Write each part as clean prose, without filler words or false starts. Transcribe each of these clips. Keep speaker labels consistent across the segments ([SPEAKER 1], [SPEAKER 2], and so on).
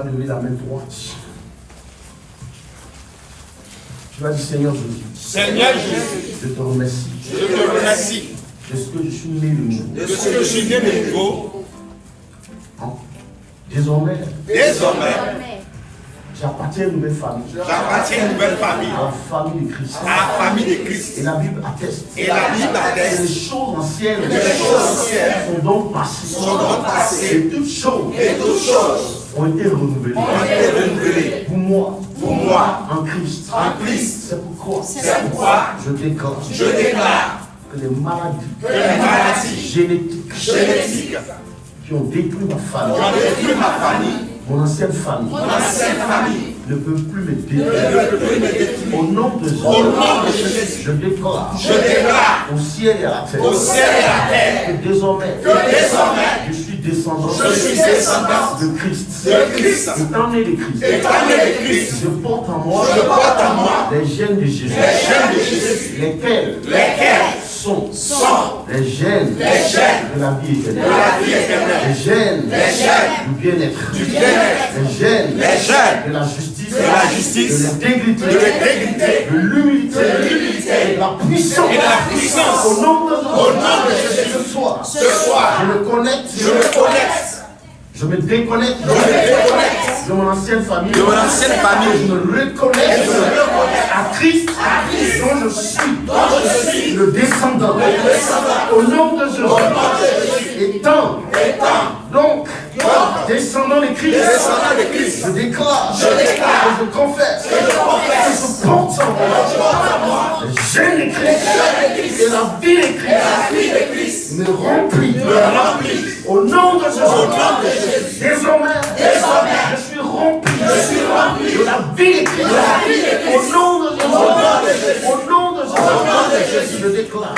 [SPEAKER 1] Lever la main droite. Tu vas dire Seigneur Jésus.
[SPEAKER 2] Seigneur Jésus,
[SPEAKER 1] Je te remercie.
[SPEAKER 2] je te remercie
[SPEAKER 1] De ce que je suis né de nouveau.
[SPEAKER 2] de ce que je suis né de nouveau.
[SPEAKER 1] Désormais, j'appartiens à une nouvelle famille.
[SPEAKER 2] J'appartiens à une nouvelle famille,
[SPEAKER 1] À la famille de Christ.
[SPEAKER 2] à la famille de Christ.
[SPEAKER 1] Et la Bible atteste.
[SPEAKER 2] Et la Bible
[SPEAKER 1] Que les
[SPEAKER 2] atteste
[SPEAKER 1] choses anciennes
[SPEAKER 2] que les choses anciennes
[SPEAKER 1] sont donc passées.
[SPEAKER 2] sont donc passées
[SPEAKER 1] Et toutes choses
[SPEAKER 2] et toutes choses
[SPEAKER 1] ont été renouvelées.
[SPEAKER 2] ont été renouvelées
[SPEAKER 1] Pour moi, en Christ.
[SPEAKER 2] en Christ.
[SPEAKER 1] C'est pourquoi
[SPEAKER 2] C'est pourquoi
[SPEAKER 1] je déclare
[SPEAKER 2] je déclare
[SPEAKER 1] que les maladies
[SPEAKER 2] que les maladies
[SPEAKER 1] génétiques qui ont détruit ma
[SPEAKER 2] qui
[SPEAKER 1] famille,
[SPEAKER 2] ont détruit ma famille,
[SPEAKER 1] mon ancienne famille,
[SPEAKER 2] mon ancienne famille,
[SPEAKER 1] ne peuvent plus me détruire.
[SPEAKER 2] ne peut plus me détruire.
[SPEAKER 1] Au nom de Jésus,
[SPEAKER 2] Au nom de Jésus,
[SPEAKER 1] je déclare
[SPEAKER 2] je déclare
[SPEAKER 1] au ciel et à la terre
[SPEAKER 2] au ciel et à la terre
[SPEAKER 1] que désormais
[SPEAKER 2] désormais
[SPEAKER 1] je suis descendant
[SPEAKER 2] je suis descendant
[SPEAKER 1] de Christ.
[SPEAKER 2] de Christ.
[SPEAKER 1] Étant né de Christ,
[SPEAKER 2] Étant né de Christ,
[SPEAKER 1] je porte en moi
[SPEAKER 2] je porte en moi
[SPEAKER 1] les gènes de Jésus,
[SPEAKER 2] les gènes de Jésus,
[SPEAKER 1] lesquels sont les gènes de la vie éternelle,
[SPEAKER 2] de la vie éternelle,
[SPEAKER 1] les gènes
[SPEAKER 2] gènes
[SPEAKER 1] du bien-être, les gènes de la justice, de l'intégrité, de l'humilité et de la puissance. Au nom de Jésus, ce soir,
[SPEAKER 2] ce soir,
[SPEAKER 1] je me connecte,
[SPEAKER 2] je me connecte,
[SPEAKER 1] je me déconnecte de mon ancienne famille,
[SPEAKER 2] de mon ancienne famille.
[SPEAKER 1] je me reconnecte à Christ, dont je suis le descendant. Au nom de Jésus, étant donc descendant de Christ, je déclare, que je confesse, que je porte en moi le gène de Christ et la vie de Christ me remplit. Au nom de Jésus, désormais, je suis rempli de la vie de Christ. Au nom de Jésus, je déclare,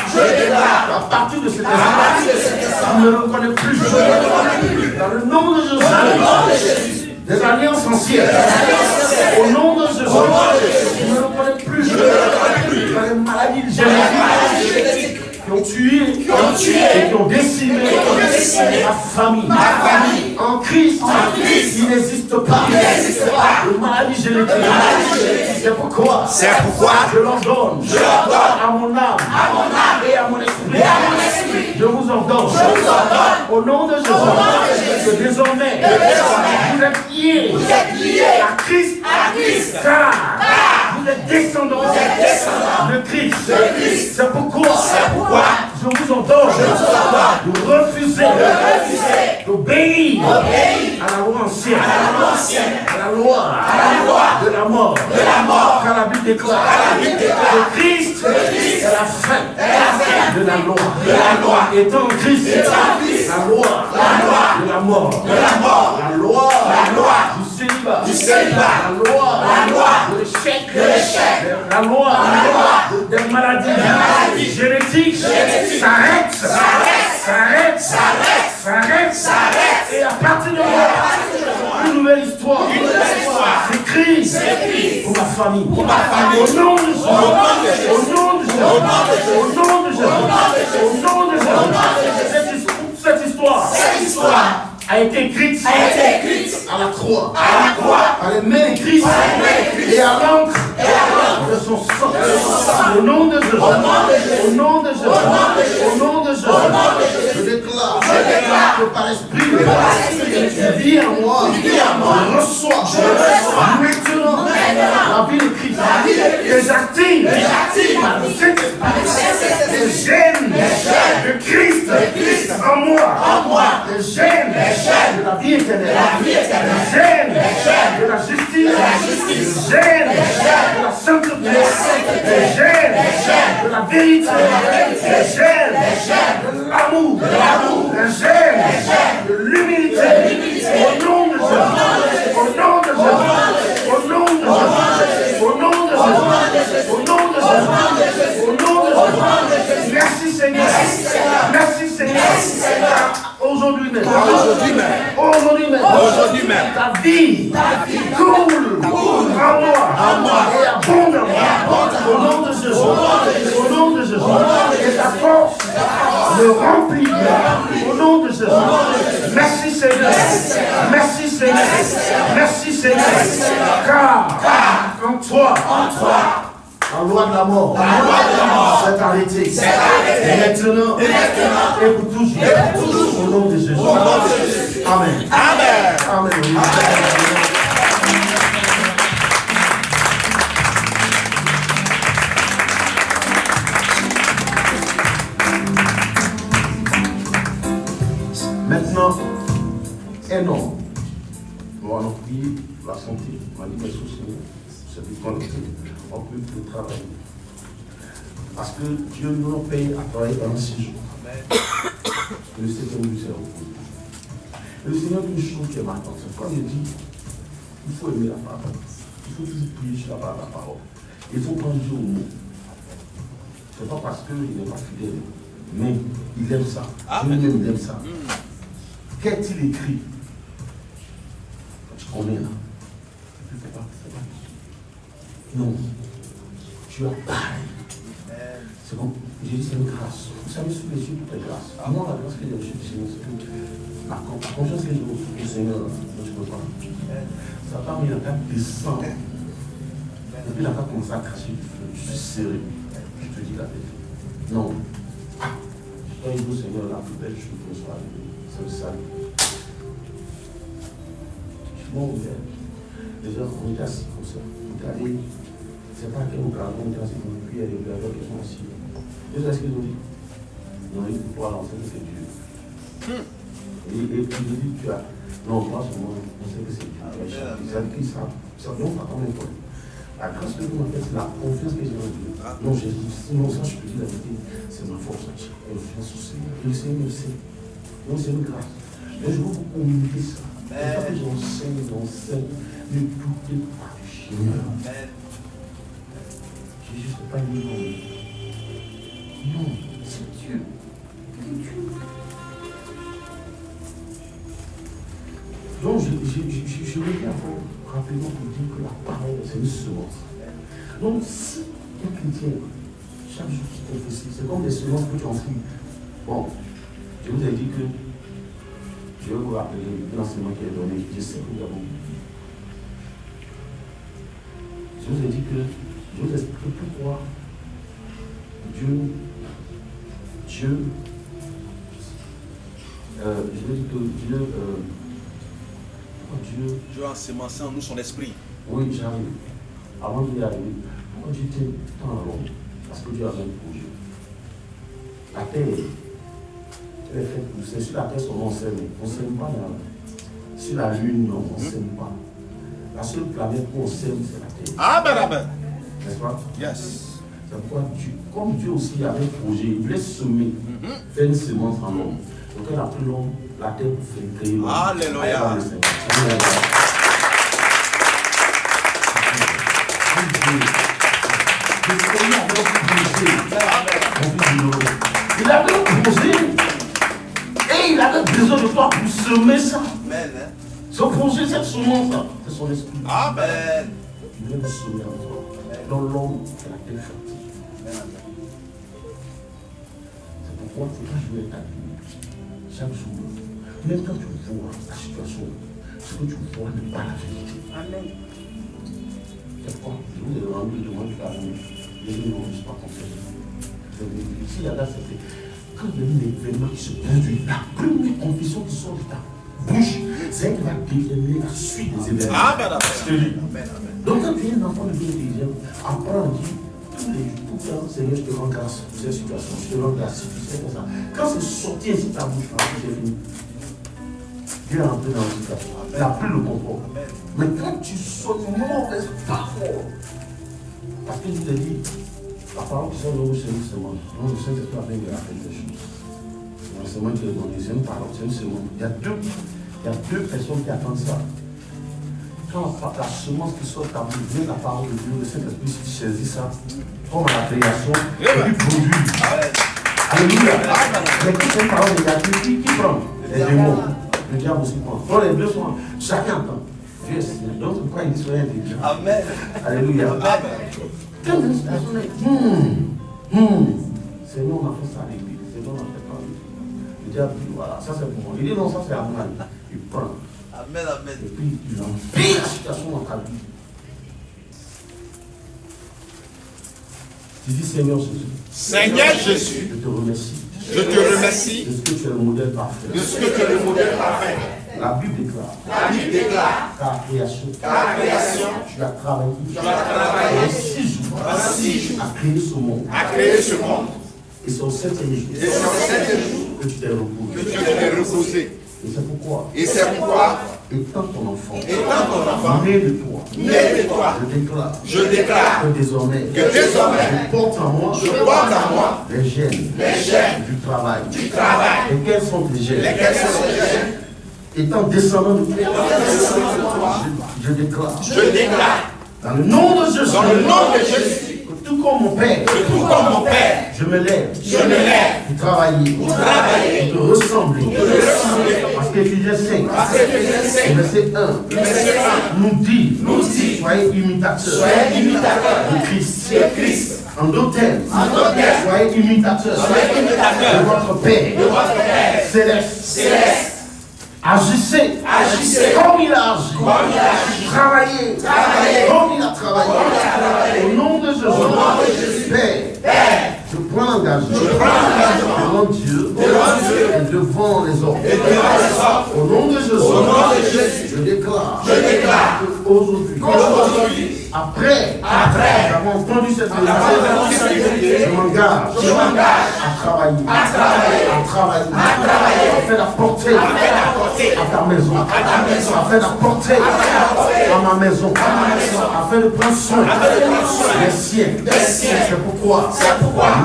[SPEAKER 1] à partir de cet instant, je ne me reconnais plus. Dans le nom de Jésus, des alliances anciennes, au nom de Jésus, je ne me reconnais plus. Dans les maladies génétiques qui ont tué et qui ont décimé ma famille. En Christ, il n'existe pas de maladie génétique. C'est pourquoi je l'ordonne à mon âme et à mon esprit. Je vous ordonne au nom de Jésus que désormais vous êtes liés à Christ, car vous êtes descendants de Christ. C'est pourquoi je vous ordonne de refuser d'obéir à la loi ancienne, à la loi de la mort, car la Bible déclare que Christ est la fin de la loi. Étant Christ, la loi de la mort, la loi du célibat, la loi de l'échec, la loi des maladies génétiques s'arrête. Et à partir de là, une nouvelle histoire s'écrit pour ma famille. Au nom de Jésus, cette histoire a été écrite à la croix, par les mains de Christ et à l'encre de son sang. Au nom de Jésus, je déclare que par l'esprit, tu vis en moi, je reçois maintenant la vie de Christ et j'active par le Saint-Esprit les gènes de Christ en moi, les gènes de la vie éternelle, les gènes de la justice, les gènes de la sainteté, les gènes de la vérité, les gènes de l'amour, les gènes de l'humilité. Au nom de Jésus, au nom de Jésus, au nom de Jésus, au nom de Jésus, au nom de Jésus, au nom de Jésus. Merci Seigneur. Merci Seigneur. Aujourd'hui même, ta vie coule en moi et abondamment. Au nom de Jésus, et ta force me remplis. Au nom de Jésus. Merci Seigneur. Merci Seigneur. Merci Seigneur. Car en toi, la loi de la mort, c'est arrêté. Et maintenant, et pour toujours. Au nom de Jésus. Amen. Amen. Maintenant, un homme. On va prier la santé. On va dire mes soucis. C'est du connecté. On peut plus travailler. Parce que Dieu nous a payé à travailler pendant 6 jours. Le Seigneur nous sert au coup. Le Seigneur nous chose qui est maintenant. C'est comme il dit, il faut aimer la parole. Il faut toujours prier sur la parole. Il faut prendre Dieu au mot. Ce n'est pas parce qu'il n'est pas fidèle, mais il aime ça. Lui-même, il aime ça. Qu'est-il écrit? Tu connais là. C'est pas. Non. Tu as pareil. C'est comme, j'ai dit, c'est une grâce. Vous savez, sous les yeux, tout est grâce. Moi, la grâce que j'ai reçue du Seigneur, c'est que la confiance que j'ai reçue du Seigneur, je ne peux pas. Ça part, il a qu'à descendre. Et puis, il a qu'à commencer à cracher du feu. Je suis serré. Je te dis la vérité. Non. Quand il dit au Seigneur, la plus belle chose que soit, c'est le salut. Je suis bon ouvert. Déjà, on était assis comme ça. On était allé. C'est pas qu'un occasion, on était assis pour une prière et les gens qui sont assis. Et c'est ce qu'ils ont dit. Ils ont dit, pour l'enseigner, c'est Dieu. Et puis, ils ont dit, tu as. Non, pas seulement, on sait que c'est Dieu. Ça dit qu'ils savent. Ça vient pas quand même. La grâce que Dieu m'a faite, c'est la confiance que j'ai en Dieu. Non, Jésus, sinon ça, je peux dire la vérité, c'est ma force. J'ai confiance au Seigneur. Et le Seigneur le sait. Donc, c'est une grâce. Donc, je veux vous communiquer ça. C'est pas que j'enseigne, ne doutez pas du Seigneur. Jésus, ce n'est pas une homme. Non, c'est Dieu. C'est Dieu. Donc, je reviens rapidement pour dire que la parole, c'est une semence. Donc, si un chrétien, chaque jour qui confesse, c'est comme des semences que tu enfouis. Bon, je vous ai dit que, je vais vous rappeler l'enseignement qui est donné, je sais que vous avez oublié. Je vous ai dit que, je vous explique pourquoi Dieu, je veux dire que Dieu
[SPEAKER 2] a ensemencé en nous son esprit.
[SPEAKER 1] Oui, j'arrive. Avant d'y arriver, pourquoi Dieu t'aime tant à l'homme? Parce que Dieu avait un projet. La terre, elle est faite pour ça. Sur la terre, on sème. On ne sème pas là. Sur la lune, non, on ne sème pas. La seule planète où on sème, c'est la terre.
[SPEAKER 2] Amen.
[SPEAKER 1] N'est-ce pas?
[SPEAKER 2] Yes.
[SPEAKER 1] C'est pourquoi Dieu, comme Dieu aussi avait un projet, il voulait semer, faire une semence en l'homme. Donc elle a pris l'homme, la terre pour faire créer l'homme.
[SPEAKER 2] Alléluia.
[SPEAKER 1] Il avait posé et il avait besoin de toi pour semer ça. Ce projet, cette semence, c'est son esprit.
[SPEAKER 2] Amen.
[SPEAKER 1] Il vient de semer en toi. Dans l'homme, c'est la terre fertile. C'est pourquoi il faut toujours être habillé. Chaque jour, même quand tu vois la situation, ce que tu vois n'est pas la vérité. Amen. C'est pourquoi je vous ai rendu devant toute la nuit. Les gens ne vont pas confiance. Ici, là, c'était quand il y a un événement qui se produit, la première confession qui sort de ta bouche, c'est elle qui va déterminer la suite des événements.
[SPEAKER 2] Amen.
[SPEAKER 1] Je te dis. Donc, quand tu es un enfant de Dieu intelligent, apprends à dire tout le temps, Seigneur, je te rends grâce pour cette situation, je te rends grâce pour cette situation. Quand c'est sorti ainsi de ta bouche, c'est fini. Dieu est entré dans la situation. Il n'a plus le contrôle. Mais quand tu sonnes mauvaise parole, parce que je te dis, la parole qui sort de vous, c'est une semence. Donc, le Saint-Esprit a bien fait quelque chose. C'est un semence qui est donné, c'est une parole, c'est une semence. Il y a deux personnes qui attendent ça. Quand la semence qui sort de ta bouche vient de la parole de Dieu, le Saint-Esprit saisit ça, comme à la création, et lui produit. Alléluia. Mais qui c'est une parole négative, qui prend? Les démons. Le diable aussi prend. Donc les deux sont, chacun entend. Dieu est Seigneur. Donc c'est pourquoi il dit soyez intelligent. Amen. Alléluia. Quand une personne est, Seigneur, on a fait ça à l'église, Seigneur, on a fait ça à l'église. dit, voilà, ça c'est pour moi. Il dit, non, ça c'est à moi. Il prend.
[SPEAKER 2] Amen, amen.
[SPEAKER 1] Et puis, il empire la situation dans ta vie. Tu dis, Seigneur Jésus.
[SPEAKER 3] Seigneur Jésus,
[SPEAKER 1] Je te remercie.
[SPEAKER 3] je te remercie
[SPEAKER 1] De ce que tu es le modèle parfait.
[SPEAKER 3] de ce que tu es le modèle parfait.
[SPEAKER 1] La Bible déclare.
[SPEAKER 3] La Bible déclare
[SPEAKER 1] Ta création.
[SPEAKER 3] qu'à la création,
[SPEAKER 1] Tu as travaillé.
[SPEAKER 3] tu as travaillé
[SPEAKER 1] En 6 jours.
[SPEAKER 3] en 6 jours
[SPEAKER 1] À créer ce monde.
[SPEAKER 3] à créer ce monde.
[SPEAKER 1] Et c'est au 7e jour
[SPEAKER 3] Et c'est au 7e jour
[SPEAKER 1] que tu t'es
[SPEAKER 3] que
[SPEAKER 1] reposé.
[SPEAKER 3] tu t'es reposé.
[SPEAKER 1] Et c'est pourquoi,
[SPEAKER 3] Et c'est pourquoi,
[SPEAKER 1] étant ton enfant,
[SPEAKER 3] étant ton enfant,
[SPEAKER 1] né de toi,
[SPEAKER 3] né de toi,
[SPEAKER 1] je déclare
[SPEAKER 3] je déclare
[SPEAKER 1] que désormais,
[SPEAKER 3] que désormais,
[SPEAKER 1] je porte en moi
[SPEAKER 3] je porte en moi
[SPEAKER 1] les gènes
[SPEAKER 3] les gènes
[SPEAKER 1] du travail.
[SPEAKER 3] du travail.
[SPEAKER 1] Et quels sont les gènes?
[SPEAKER 3] Lesquels sont les gènes?
[SPEAKER 1] Étant descendant de toi, je déclare,
[SPEAKER 3] Je déclare,
[SPEAKER 1] dans le nom de Jésus,
[SPEAKER 3] dans le nom de Jésus,
[SPEAKER 1] que tout comme mon Père,
[SPEAKER 3] que tout comme mon Père,
[SPEAKER 1] je me lève
[SPEAKER 3] je me lève
[SPEAKER 1] pour travailler,
[SPEAKER 3] pour travailler,
[SPEAKER 1] pour te ressembler.
[SPEAKER 3] pour te ressembler.
[SPEAKER 1] Parce qu'Éphésiens 5,
[SPEAKER 3] Parce que Éphésiens 5,
[SPEAKER 1] verset 1,
[SPEAKER 3] verset 1,
[SPEAKER 1] nous dit,
[SPEAKER 3] nous dit,
[SPEAKER 1] soyez imitateurs
[SPEAKER 3] soyez imitateurs
[SPEAKER 1] de Christ.
[SPEAKER 3] de Christ.
[SPEAKER 1] En d'autres termes,
[SPEAKER 3] d'autres termes,
[SPEAKER 1] soyez imitateurs
[SPEAKER 3] soyez imitateurs
[SPEAKER 1] de votre Père
[SPEAKER 3] de votre Père
[SPEAKER 1] céleste.
[SPEAKER 3] céleste.
[SPEAKER 1] Agissez
[SPEAKER 3] Agissez
[SPEAKER 1] comme il a agi.
[SPEAKER 3] comme il a agi.
[SPEAKER 1] Travaillez
[SPEAKER 3] Travaillez
[SPEAKER 1] comme il a travaillé.
[SPEAKER 3] comme il a travaillé.
[SPEAKER 1] Au nom de Jésus, Père, je prends l'engagement devant Dieu et devant les hommes. Au nom de Jésus, je déclare qu'aujourd'hui, après avoir entendu cette vérité, je m'engage à travailler, afin d'apporter à ta maison, afin d'apporter à ma maison, afin de prendre soin des siens. C'est pourquoi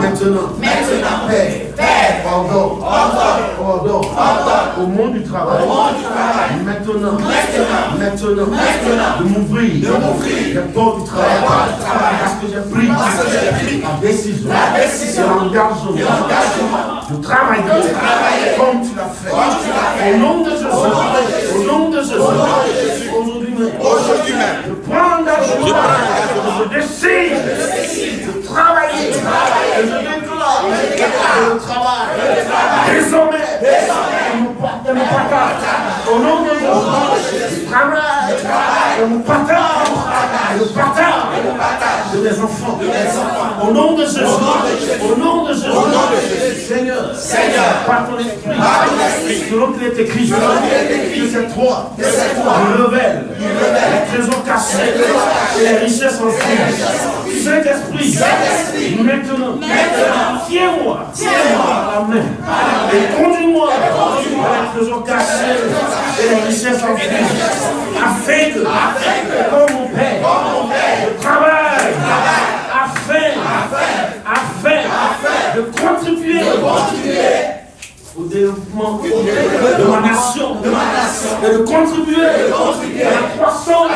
[SPEAKER 1] maintenant, Père, ordonne au monde du travail, maintenant, de m'ouvrir les portes du travail, parce que j'ai pris la décision et l'engagement de travailler comme tu l'as fait. Au nom de Jésus, aujourd'hui même, je prends l'engagement, je décide de travailler, et je déclare que le travail, désormais, ne me partage. Au nom de Jésus, je travaille, et me partage, le partage de mes enfants. Au nom de Jésus, Seigneur, par ton esprit, selon qu'il est écrit, que c'est toi, je révèle les trésors cachés et les richesses enfuies. Saint-Esprit, maintenant, tiens-moi à la main et conduis-moi à les trésors cachés et les richesses enfuies, afin que, comme mon Père, je travaille afin de contribuer au développement de ma nation et de contribuer à la croissance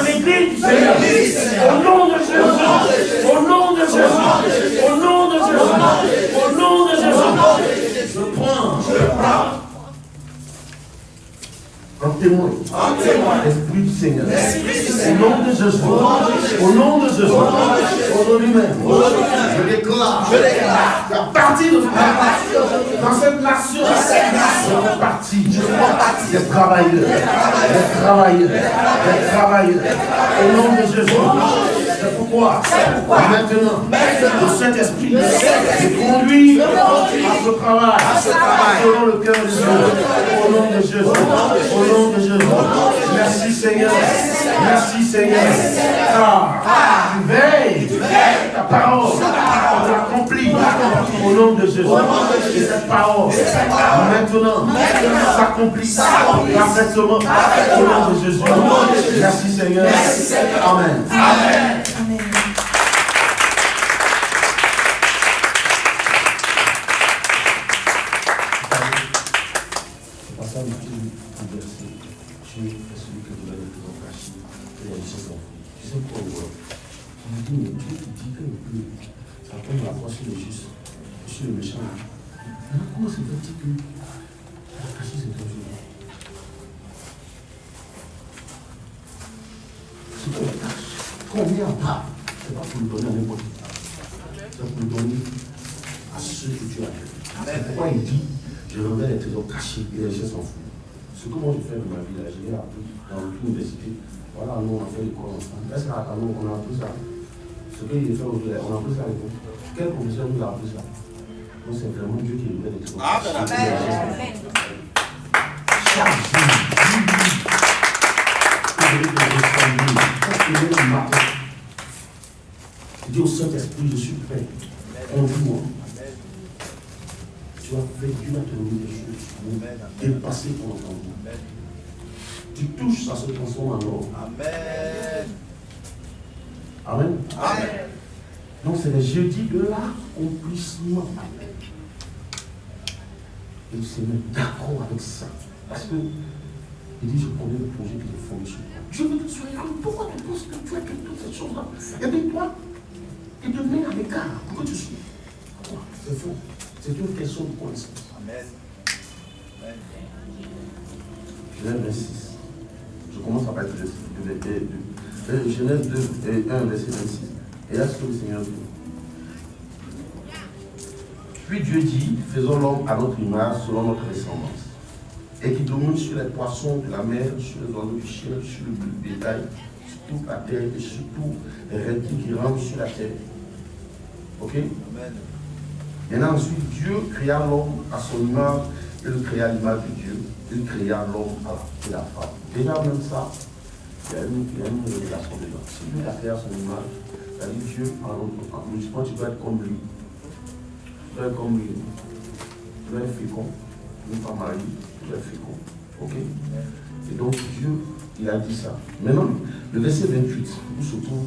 [SPEAKER 1] de l'Église du Seigneur. Au nom de Jésus, je prends en témoin, l'Esprit du Seigneur. Au nom de Jésus, aujourd'hui même, je déclare qu'à partir de dans cette nation, je fais partie des travailleurs. Au nom de Jésus. C'est pourquoi, maintenant, le Saint-Esprit me conduit à ce travail selon le cœur de Dieu. Au nom de Jésus. Merci Seigneur. Car tu veilles, ta parole accomplie au nom de Jésus. Et cette parole maintenant s'accomplit parfaitement au nom de Jésus. Merci Seigneur. Amen. Dieu est celui que vous avez toujours caché et les richesses enfouies. Tu sais quoi, Dieu te dit que ça tombe la foi sur le juste, sur le méchant. Maintenant, comment c'est fait que la caché c'est toujours là? C'est quoi la tâche? Combien pas? C'est pas pour le donner à n'importe qui. C'est pour le donner à ceux que tu as fait. C'est pourquoi il dit Je révèle les trésors cachés et les gens s'en foutent. Ce que moi je fais de ma vie, là, j'ai appris dans l'université. Voilà, nous on a fait l'école ensemble. Est-ce qu'à nous on a appris ça? Ce qu'il fait aujourd'hui, on a appris ça avec vous. Quel professeur nous a appris ça? Donc c'est vraiment Dieu qui révèle les trésors cachés.
[SPEAKER 3] Amen.
[SPEAKER 1] Chaque jour, dis au Saint-Esprit, je suis prêt. Conduis-moi. Tu as fait, Dieu va te donner des choses pour dépasser ton entendement. Tu touches, ça se transforme en or.
[SPEAKER 2] Amen.
[SPEAKER 1] Amen.
[SPEAKER 2] Amen.
[SPEAKER 1] Donc c'est les jeudis de l'accomplissement. Et se mettre d'accord avec ça. Parce que il dit, je connais le projet qui est fondé sur toi. Dieu veut que tu sois heureux. Pourquoi tu penses que tu as toutes ces choses-là? Et bien toi, il te met à l'écart pour que tu sois. Pourquoi? C'est faux. C'est une question de connaissance.
[SPEAKER 2] Amen.
[SPEAKER 1] Genèse 26. Je commence à partir de Genèse 2, 1, verset 26. Et là, ce que le Seigneur dit. Puis Dieu dit, faisons l'homme à notre image, selon notre ressemblance, et qui domine sur les poissons de la mer, sur les oiseaux du ciel, sur le bétail, sur toute la terre et sur tous les reptiles qui rampent sur la terre. Ok?
[SPEAKER 2] Amen.
[SPEAKER 1] Maintenant, ensuite, Dieu créa l'homme à son image, et le créa à l'image de Dieu. Il créa l'homme et la femme. Déjà, même ça, il y a une révélation dedans. Si Dieu a créé à son image, c'est-à-dire Dieu, logiquement, tu dois être comme lui. Tu dois être comme lui. Tu dois être fécond. Une femme mariée, tu dois être fécond. Ok? Et donc, Dieu, il a dit ça. Maintenant, le verset 28, où se trouve.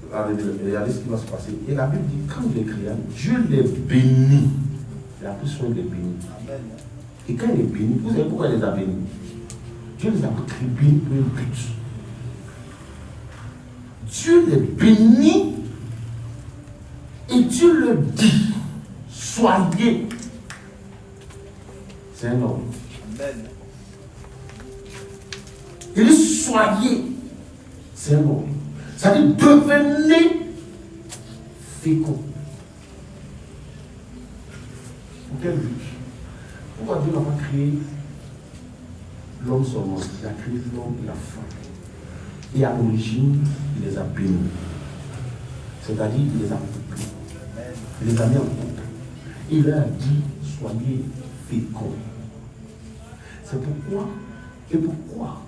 [SPEAKER 1] Regardez ce qui va se passer. Et la Bible dit, quand il les créa, Dieu les bénit. Il a pris soin de les bénir.
[SPEAKER 2] Amen.
[SPEAKER 1] Et quand il est béni, vous savez pourquoi il les a bénis? Dieu les a bénis pour un but. Dieu les bénit et Dieu leur dit, soyez. C'est un homme.
[SPEAKER 2] Amen.
[SPEAKER 1] Il dit, soyez. C'est un homme. Ça veut dire, devenez fécond. Pour quel but? Pourquoi Dieu n'a pas créé l'homme seulement? Il a créé l'homme et la femme. Et à l'origine, il les a bénis. C'est-à-dire, il les a couplés. Il les a mis en couple. Il leur a dit, soyez féconds. C'est pourquoi, et pourquoi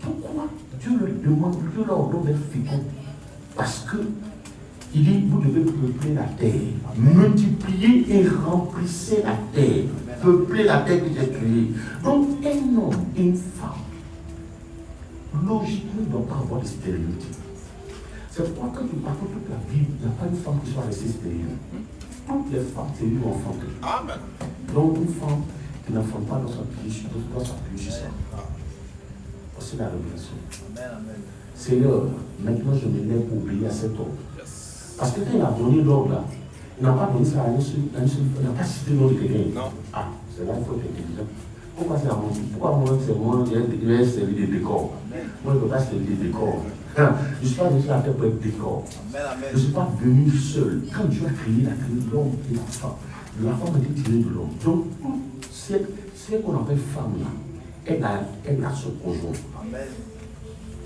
[SPEAKER 1] Dieu leur demande, Dieu leur ordonne d'être féconds. Parce que il dit, vous devez peupler la terre, multiplier et remplissez la terre, peupler la terre que j'ai créée. Donc, un homme et une femme, logiquement, ne doivent pas avoir de stéréotypes. C'est pourquoi quand tu parcours toute la Bible, il n'y a pas une femme qui soit restée stérile. Toutes les femmes, c'est lui enfanté.
[SPEAKER 2] Amen.
[SPEAKER 1] Donc, une femme qui n'enfante pas dans sa pied, doit s'appuyer sur ça. C'est la révélation.
[SPEAKER 2] Amen. Amen.
[SPEAKER 1] Seigneur, maintenant je me lève pour obéir à cet ordre. Parce que quand il a donné l'ordre là, il n'a pas donné ça à un seul, il n'a pas cité le nom de quelqu'un.
[SPEAKER 2] Non.
[SPEAKER 1] Ah, c'est là qu'il faut être intelligent. Pourquoi c'est à mon tour? Pourquoi moi c'est moi, il vais servir des décors? Moi je ne peux pas servir des décors. Je ne suis pas venu sur la terre pour être décor.
[SPEAKER 2] Amen. Amen.
[SPEAKER 1] Je ne suis pas venu seul. Quand Dieu a créé l'homme et la femme a été tirée de l'homme. Donc, c'est qu'on appelle femme là, elle a son conjoint.
[SPEAKER 2] Amen.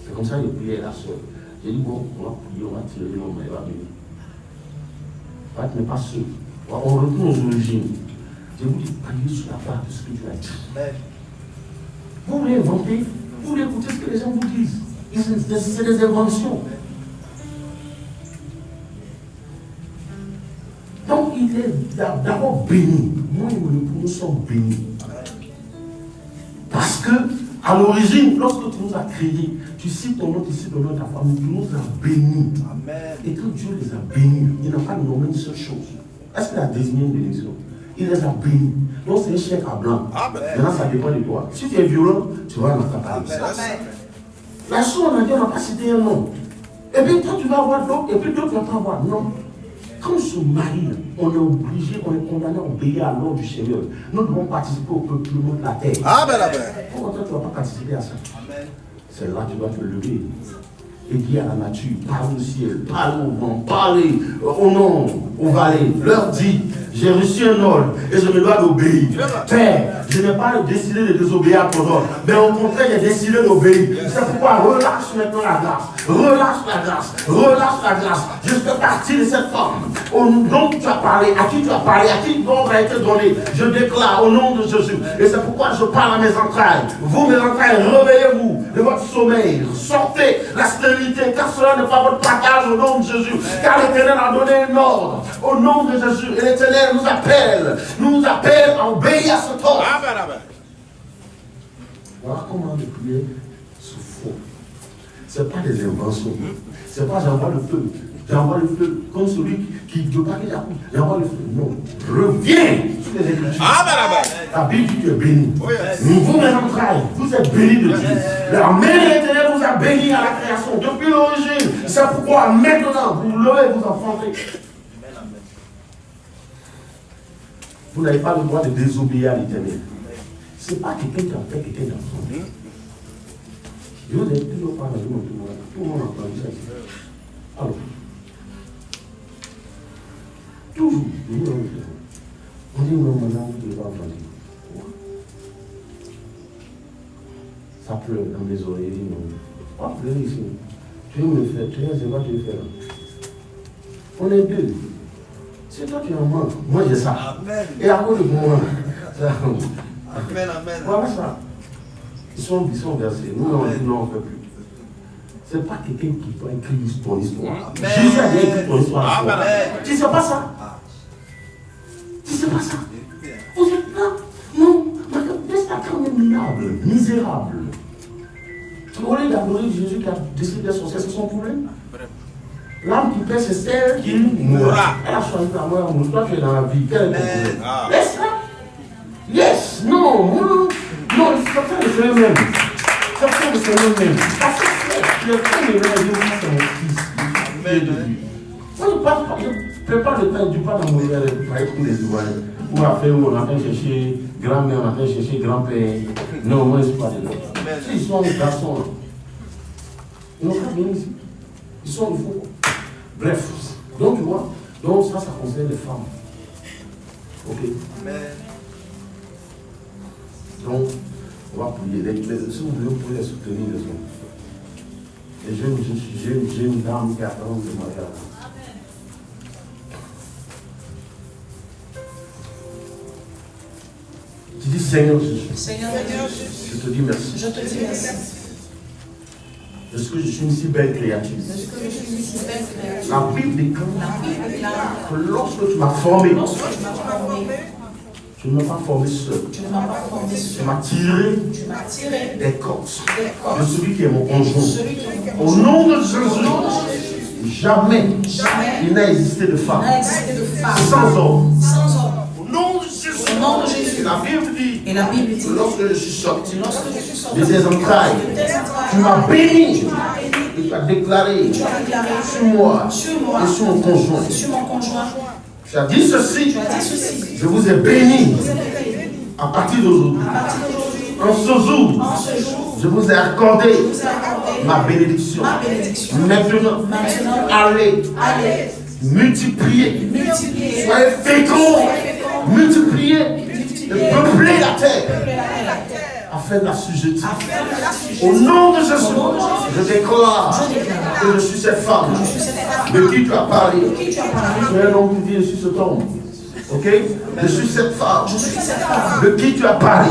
[SPEAKER 1] C'est comme ça que j'ai prié la soeur. J'ai dit, bon, on va prier, on va tirer l'homme, elle va venir. Tu n'es pas seul. On retourne aux origines. Je vous dis, priez sur la base de ce que Dieu a dit.
[SPEAKER 2] Amen.
[SPEAKER 1] Vous voulez inventer, vous voulez écouter ce que les gens vous disent. C'est des inventions. Donc, il est d'abord béni. Moi et mon époux, nous sommes bénis. Parce que, à l'origine, lorsque tu nous as créés, tu cites ton nom, tu cites le nom de ta famille, tu nous as bénis.
[SPEAKER 2] Amen.
[SPEAKER 1] Et quand Dieu les a bénis, il n'a pas nommé une seule chose. Est-ce qu'il a désigné une bénédiction? Il les a bénis. Donc c'est un chèque à blanc.
[SPEAKER 2] Amen.
[SPEAKER 1] Maintenant, ça dépend de toi. Si tu es violent, tu vas dans ta famille.
[SPEAKER 2] Amen.
[SPEAKER 1] La chose, on a dit, on n'a pas cité un nom. Et puis toi, tu vas avoir d'autres, et puis d'autres ne vont pas avoir. Non. Quand on se marie, on est obligé, on est condamné à obéir à l'ordre du Seigneur. Nous devons participer au peuplement de la terre.
[SPEAKER 2] Amen. Amen.
[SPEAKER 1] Pourquoi toi, tu ne vas pas participer à ça?
[SPEAKER 2] Amen.
[SPEAKER 1] C'est là que tu dois te lever et dire à la nature, parle au ciel, parle au vent, parle au nom, aux vallées, leur dit, j'ai reçu un ordre et je me dois d'obéir. Père, je n'ai pas décidé de désobéir à ton ordre, mais au contraire, j'ai décidé d'obéir. C'est pourquoi relâche maintenant la grâce. Relâche la grâce. Relâche la grâce. Je fais partie de cette femme. Au nom que tu as parlé, à qui tu as parlé, à qui l'ordre a été donné. Je déclare au nom de Jésus. Et c'est pourquoi je parle à mes entrailles. Vous, mes entrailles, réveillez-vous de votre sommeil. Sortez la stérilité, car cela n'est pas votre partage au nom de Jésus. Car l'Éternel a donné un ordre au nom de Jésus. Et l'Éternel nous appelle à obéir à ce ordre. Voilà comment le prier sous faux. Ce n'est pas des inventions. Ce n'est pas j'envoie le feu. J'envoie le feu comme celui qui ne veut pas qu'il accouche. J'envoie le feu. Non. Reviens sur les Écritures. La Bible dit que tu es béni. Vous, mes entrailles, vous êtes bénis de Dieu. La main de l'Éternel vous a bénis à la création. Depuis l'origine. C'est pourquoi maintenant vous levez, vous enfantez. Vous n'avez pas le droit de désobéir à l'Éternel. Ce n'est pas quelqu'un qui a fait quelqu'un d'enfant. Je vous ai toujours parlé de tout le monde a entendu ça ici. Alors, toujours, on dit non, maintenant, vous ne devez pas entendre. Ça pleure dans mes oreilles, non. Pas pleurer ici. Tu veux me faire, tu sais pas, tu veux faire. On est deux. C'est toi qui en manques. Moi j'ai ça. Amen. Et à cause de moi, ça. Amen, amen. Voilà ça. Ils sont versés. Nous, on dit non, on ne fait plus. Ce n'est pas quelqu'un qui doit écrire ton histoire. Jésus a écrit ton histoire. Amen. Tu ne sais pas ça. Tu ne sais pas ça. Vous êtes là. Non. N'est-ce pas quand même minable, misérable. Au lieu d'adorer Jésus qui a décidé de sortir, c'est son problème. L'âme qui paie, c'est celle qui mourra. Elle a choisi la mort. Toi, tu es dans la vie. Quel est ton problème? Laisse-la. Yes. Non. Non. Non, c'est pas ça le Seigneur même. C'est pas ça le Seigneur même. Parce que le Seigneur même, c'est mon fils. Moi, je ne prépare le pain du pain dans mon verre pour aller pour les Ivoiriens. Ou après, on a fait chercher grand-mère, on a fait chercher grand-père. Non, moi, je ne suis pas de là. Ils sont des garçons. Ils n'ont pas bien ici. Ils sont des faux. Bref, donc tu vois, donc ça concerne les femmes. Ok. Amen. Donc, on va prier. Si vous voulez, vous pouvez les soutenir les hommes. Et j'ai une dame qui attend de mariage. Tu dis Seigneur Jésus. Seigneur Jésus. Je te dis merci. Je te dis merci. Est-ce que je suis une si belle créature? La Bible déclare que lorsque tu m'as formé, tu ne m'as pas formé seul. Tu m'as tiré des côtes de celui qui est mon conjoint. Au nom de Jésus, jamais il n'a existé de femme sans homme. Au nom de Jésus. Et la Bible dit, lorsque je suis sorti de tes entrailles, tu m'as béni et tu as déclaré sur moi et sur mon conjoint. Tu as dit ceci, je vous ai béni à partir d'aujourd'hui. En ce jour, je vous ai accordé ma bénédiction. Maintenant, allez, multipliez, soyez féconds, multipliez et peuplez la terre afin de l'assujettir. Au nom de Jésus, je déclare que je suis cette femme de qui tu as parlé. Tu es un homme qui vit sur ce tombe. Ok? Je suis cette femme de qui tu as parlé.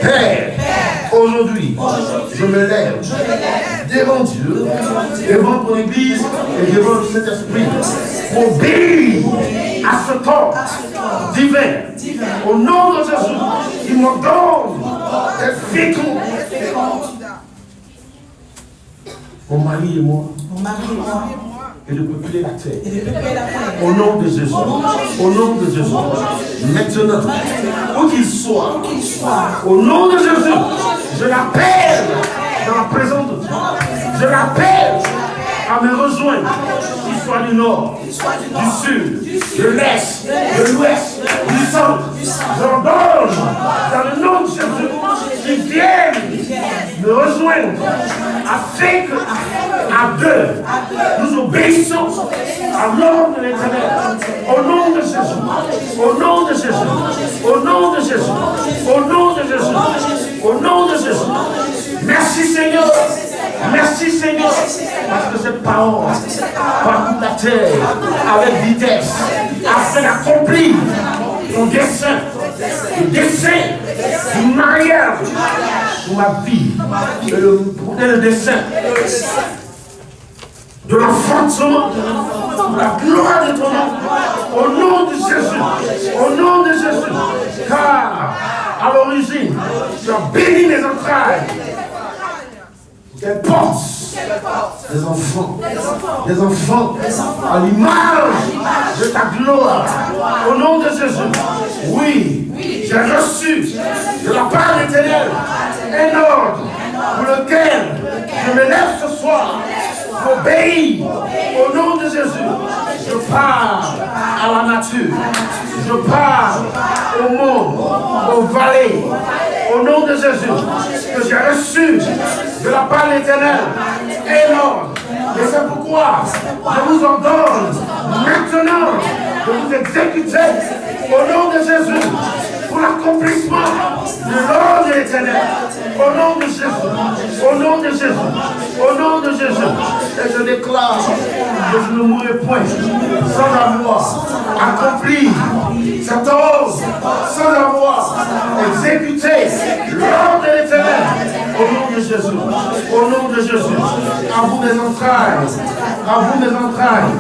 [SPEAKER 1] Père, aujourd'hui, je me lève devant Dieu, devant ton Église et devant le Saint-Esprit pour obéir à ce temps divin. Au nom de Jésus, il m'ordonne d'être fécond. Mon mari et moi. Et de peupler la terre. Au nom de Jésus. Au nom de Jésus. Maintenant, où qu'il soit, au nom de Jésus, je l'appelle dans la présence de Dieu. Je l'appelle à me rejoindre. Qu'il soit du nord, du sud, de l'est, de l'ouest, du centre. J'ordonne dans le nom de Jésus qu'ils viennent me rejoindre afin que à deux nous obéissons à l'ordre de l'Éternel. Au nom de Jésus. Au nom de Jésus. Au nom de Jésus. Au nom de Jésus. Au nom de Jésus. Merci Seigneur. Merci Seigneur. Parce que cette parole parcourt la terre avec vitesse afin d'accomplir ton dessein. Le dessein du mariage pour ma vie. Et le dessein de l'enfantement, de la gloire de ton nom, au nom de Jésus, au nom de Jésus, car à l'origine, tu as béni mes entrailles, qu'elles portent des enfants à l'image de ta gloire, au nom de Jésus. Oui, j'ai reçu de la part de l'Éternel un ordre pour lequel je me lève ce soir. J'obéis au nom de Jésus. Je parle à la nature. Je parle au monde, aux vallées. Au nom de Jésus, que j'ai reçu de la part de l'Éternel et l'ordre. Et c'est pourquoi je vous ordonne maintenant de vous exécuter au nom de Jésus pour l'accomplissement de l'ordre de l'Éternel. Au nom de Jésus, au nom de Jésus, au nom de Jésus. Et je déclare que je ne mourrai point sans avoir accompli cet ordre, sans avoir exécuté l'ordre de l'Éternel. Au nom de Jésus, au nom de Jésus, à vous mes entrailles, à vous mes entrailles.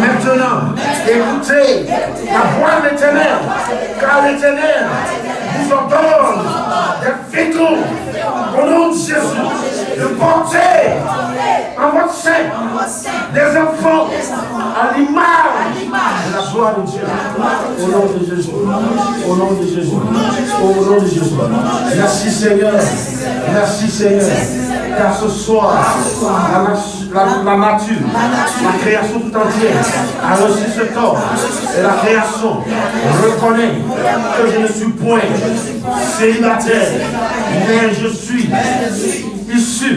[SPEAKER 1] Maintenant, écoutez la voix de l'Éternel, car l'Éternel vous ordonne d'être fécond. Au nom de Jésus, de porter en votre sein des enfants à l'image de la gloire de Dieu. Au nom de Jésus, au nom de Jésus, au nom de Jésus. Merci Seigneur, merci Seigneur, car ce soir, la nature, la création tout entière a reçu ce corps et la création reconnaît que je ne suis point célibataire, mais je suis issu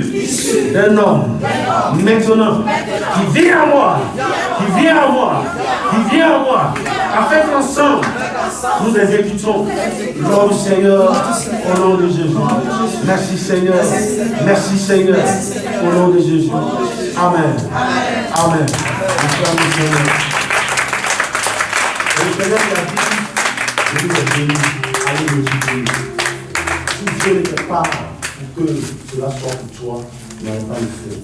[SPEAKER 1] d'un homme maintenant qui vient à moi, qui vient à moi, qui vient à moi, afin qu'ensemble nous exécutons l'ordre du Seigneur au nom de Jésus. Merci Seigneur, merci Seigneur, au nom de Jésus. Amen. Amen. Merci Seigneur. Et le Seigneur qui a dit, je vous ai béni, allez me quitter. Si Dieu n'était pas pour que cela soit pour toi, il n'aurait pas le fait.